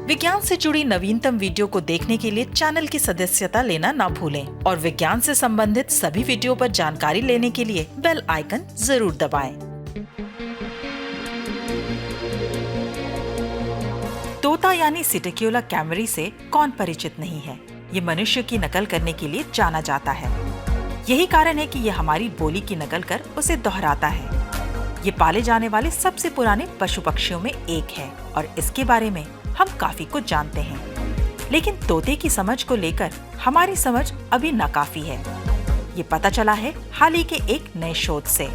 विज्ञान से जुड़ी नवीनतम वीडियो को देखने के लिए चैनल की सदस्यता लेना ना भूलें और विज्ञान से संबंधित सभी वीडियो पर जानकारी लेने के लिए बेल आइकन जरूर दबाएं। तोता यानी सिटिक्यूला कैमरी से कौन परिचित नहीं है। ये मनुष्य की नकल करने के लिए जाना जाता है। यही कारण है कि ये हमारी बोली की नकल कर उसे दोहराता है। ये पाले जाने वाले सबसे पुराने पशु पक्षियों में एक है और इसके बारे में हम काफी कुछ जानते हैं। लेकिन तोते की समझ को लेकर हमारी समझ अभी नाकाफी है। ये पता चला है हाल ही के एक नए शोध से।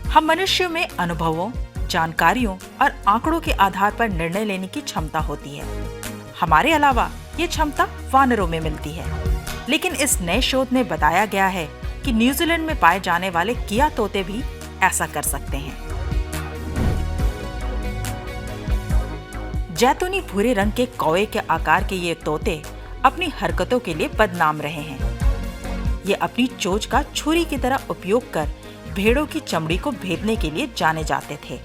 हम मनुष्यों में अनुभवों, जानकारियों और आंकड़ों के आधार पर निर्णय लेने की क्षमता होती है। हमारे अलावा ये क्षमता वानरों में मिलती है। लेकिन इस नए शोध में बताया गया है कि न्यूजीलैंड में पाए जाने वाले किया तोते भी ऐसा कर सकते हैं। जैतूनी भूरे रंग के कौवे के आकार के ये तोते अपनी हरकतों के लिए बदनाम रहे हैं। ये अपनी चोंच का छुरी की तरह उपयोग कर भेड़ों की चमड़ी को भेदने के लिए जाने जाते थे।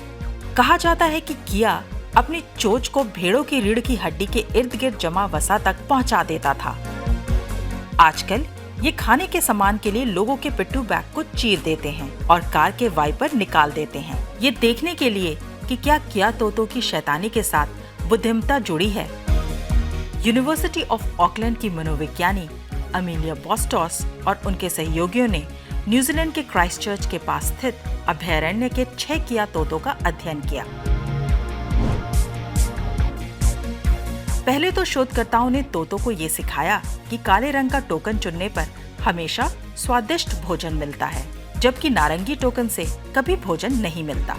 कहा जाता है कि किया अपनी चोंच को भेड़ों की रीढ़ की हड्डी के इर्द गिर्द जमा वसा तक पहुंचा देता था। आजकल ये खाने के सामान के लिए लोगों के पिट्ठू बैग को चीर देते हैं और कार के वाइपर निकाल देते हैं। ये देखने के लिए कि क्या किया तोतों की शैतानी के साथ बुद्धिमत्ता जुड़ी है। यूनिवर्सिटी ऑफ ऑकलैंड की मनोविज्ञानी अमेलिया बॉस्टॉस और उनके सहयोगियों ने न्यूजीलैंड के क्राइस्टचर्च के पास स्थित अभयारण्य के 6 किया तोतों का अध्ययन किया। पहले तो शोधकर्ताओं ने तोतों को ये सिखाया कि काले रंग का टोकन चुनने पर हमेशा स्वादिष्ट भोजन मिलता है, जबकि नारंगी टोकन से कभी भोजन नहीं मिलता।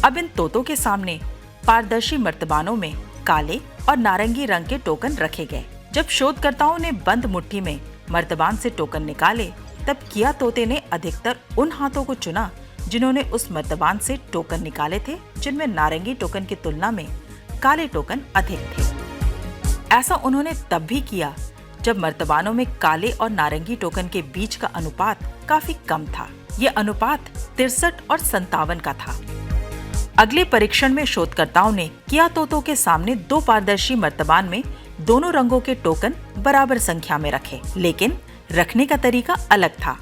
अब इन तोतों के सामने पारदर्शी मर्तबानों में काले और नारंगी रंग के टोकन रखे गए। जब शोधकर्ताओं ने बंद मुट्ठी में मर्तबान से टोकन निकाले, तब किया तोते ने अधिकतर उन हाथों को चुना जिन्होंने उस मर्तबान से टोकन निकाले थे जिनमें नारंगी टोकन की तुलना में काले टोकन अधिक थे। ऐसा उन्होंने तब भी किया जब मर्तबानों में काले और नारंगी टोकन के बीच का अनुपात काफी कम था। यह अनुपात 63 और 57 का था। अगले परीक्षण में शोधकर्ताओं ने किया तोतों के सामने 2 पारदर्शी मर्तबान में दोनों रंगों के टोकन बराबर संख्या में रखे, लेकिन रखने का तरीका अलग था।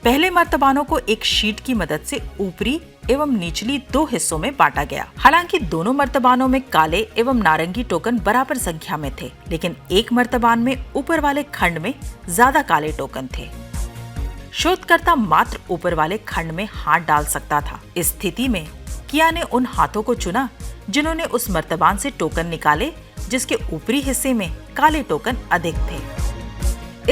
पहले मर्तबानों को एक शीट की मदद से ऊपरी एवं निचली 2 हिस्सों में बांटा गया। हालांकि दोनों मर्तबानों में काले एवं नारंगी टोकन बराबर संख्या में थे, लेकिन एक मर्तबान में ऊपर वाले खंड में ज्यादा काले टोकन थे। शोधकर्ता मात्र ऊपर वाले खंड में हाथ डाल सकता था। इस स्थिति में किया ने उन हाथों को चुना जिन्होंने उस मर्तबान से टोकन निकाले जिसके ऊपरी हिस्से में काले टोकन अधिक थे।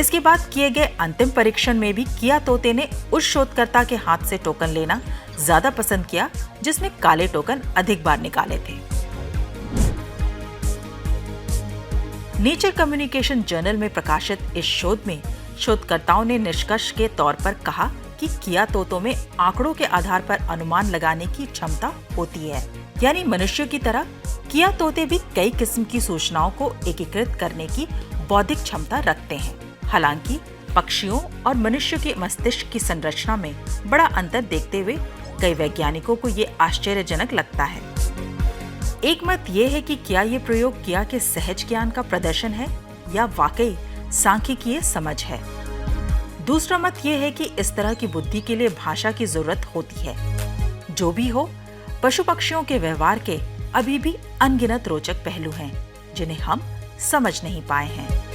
इसके बाद किए गए अंतिम परीक्षण में भी किया तोते ने उस शोधकर्ता के हाथ से टोकन लेना ज्यादा पसंद किया जिसने काले टोकन अधिक बार निकाले थे। नेचर कम्युनिकेशन जर्नल में प्रकाशित इस शोध में शोधकर्ताओं ने निष्कर्ष के तौर पर कहा कि किया तोतों में आंकड़ों के आधार पर अनुमान लगाने की क्षमता होती है। यानी मनुष्य की तरह किया तोते भी कई किस्म की सूचनाओं को एकीकृत करने की बौद्धिक क्षमता रखते हैं। हालांकि पक्षियों और मनुष्य के मस्तिष्क की संरचना में बड़ा अंतर देखते हुए कई वैज्ञानिकों को ये आश्चर्यजनक लगता है। एक मत ये है कि क्या ये प्रयोग किया के सहज ज्ञान का प्रदर्शन है या वाकई सांख्यिकीय समझ है। दूसरा मत ये है कि इस तरह की बुद्धि के लिए भाषा की जरूरत होती है। जो भी हो, पशु पक्षियों के व्यवहार के अभी भी अनगिनत रोचक पहलू हैं जिन्हें हम समझ नहीं पाए हैं।